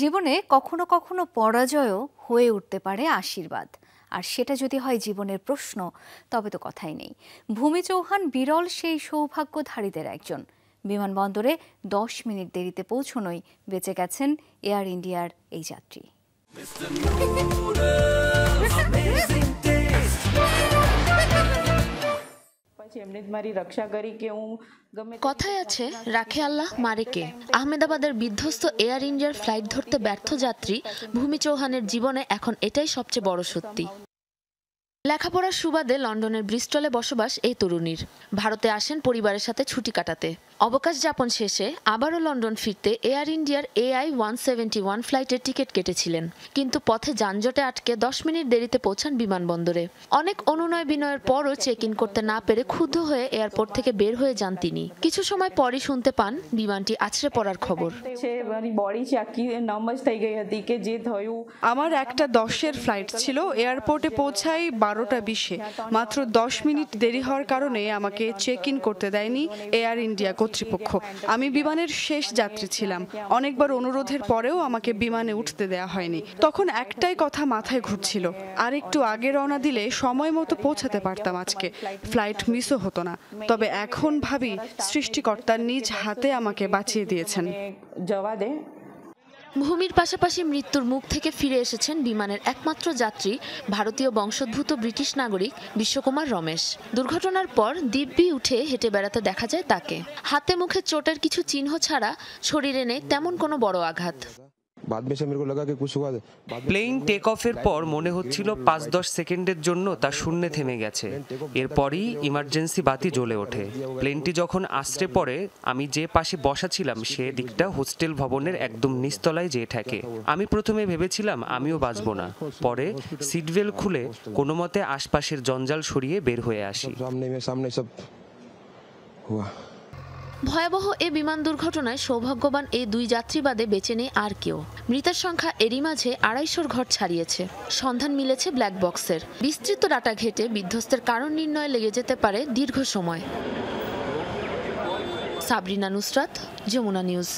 জীবনে কখনো কখনো পরাজয়ও হয়ে উঠতে পারে আশীর্বাদ। আর সেটা যদি হয় জীবনের প্রশ্ন, তবে তো কথাই নেই। ভূমি চৌহান বিরল সেই সৌভাগ্যধারীদের একজন। বিমানবন্দরে 10 মিনিট দেরিতে পৌঁছনোই বেঁচে গেছেন এয়ার ইন্ডিয়ার এই যাত্রী। কথায় আছে রাখে আল্লাহ মারে কে। আহমেদাবাদের বিধ্বস্ত এয়ার ইন্ডিয়ার ফ্লাইট ধরতে ব্যর্থ যাত্রী ভূমি চৌহানের জীবনে এখন এটাই সবচেয়ে বড় সত্যি। লেখাপড়ার সুবাদে লন্ডনের ব্রিস্টলে বসবাস এই তরুণীর। ভারতে আসেন পরিবারের সাথে ছুটি কাটাতে। অবকাশ যাপন শেষে আবারও লন্ডন ফিরতে এয়ার ইন্ডিয়ার AI-171 ফ্লাইটের টিকিট কেটেছিলেন, কিন্তু পথে যানজটে আটকে 10 মিনিট দেরিতে পৌঁছান বিমানবন্দরে। অনেক অনুনয় বিনয়ের পরও চেক ইন করতে না পেরে ক্ষুব্ধ হয়ে এয়ারপোর্ট থেকে বের হয়ে যান তিনি। কিছু সময় পরই শুনতে পান বিমানটি আছড়ে পড়ার খবর। আমার 1:10-এর ফ্লাইট ছিল, এয়ারপোর্টে পৌঁছাই 12:20-এ। মাত্র 10 মিনিট দেরি হওয়ার কারণে আমাকে চেক ইন করতে দেয়নি এয়ার ইন্ডিয়া কর্তৃপক্ষ। আমি বিমানের শেষ যাত্রী ছিলাম। অনেকবার অনুরোধের পরেও আমাকে বিমানে উঠতে দেয়া হয়নি। তখন একটাই কথা মাথায় ঘুরছিল, আর একটু আগে রওনা দিলে সময় মতো পৌঁছাতে পারতাম আজকে, ফ্লাইট মিসও হতো না। তবে এখন ভাবি সৃষ্টিকর্তা নিজ হাতে আমাকে বাঁচিয়ে দিয়েছেন। ভূমির পাশাপাশি মৃত্যুর মুখ থেকে ফিরে এসেছেন বিমানের একমাত্র যাত্রী ভারতীয় বংশোদ্ভূত ব্রিটিশ নাগরিক বিশ্বকুমার রমেশ। দুর্ঘটনার পর দিব্যি উঠে হেঁটে বেড়াতে দেখা যায় তাকে। হাতে মুখে চোটের কিছু চিহ্ন ছাড়া শরীরে নেই তেমন কোনো বড় আঘাত। প্লেন টেক অফের পর মনে হচ্ছিল 5-10 সেকেন্ডের জন্য তা শূন্যে থেমে গেছে। এরপরই ইমার্জেন্সি বাতি জ্বলে ওঠে। প্লেনটি যখন আছড়ে পড়ে, আমি যে পাশে বসা ছিলাম সে দিকটা হোস্টেল ভবনের একদম নিচতলায় যেয়ে ঠেকে। আমি প্রথমে ভেবেছিলাম আমিও বাঁচব না। পরে সিটবেল্ট খুলে কোনো মতে আশপাশের জঞ্জাল সরিয়ে বের হয়ে আসি। ভয়াবহ এ বিমান দুর্ঘটনায় সৌভাগ্যবান এই দুই যাত্রী বাদে বেঁচে নেই আর কেউ। মৃতের সংখ্যা এরই মাঝে 250 ঘর ছাড়িয়েছে। সন্ধান মিলেছে ব্ল্যাক বক্সের। বিস্তৃত ডাটা ঘেঁটে বিধ্বস্তের কারণ নির্ণয়ে লেগে যেতে পারে দীর্ঘ সময়। সাবরিনা নুসরাত, যমুনা নিউজ।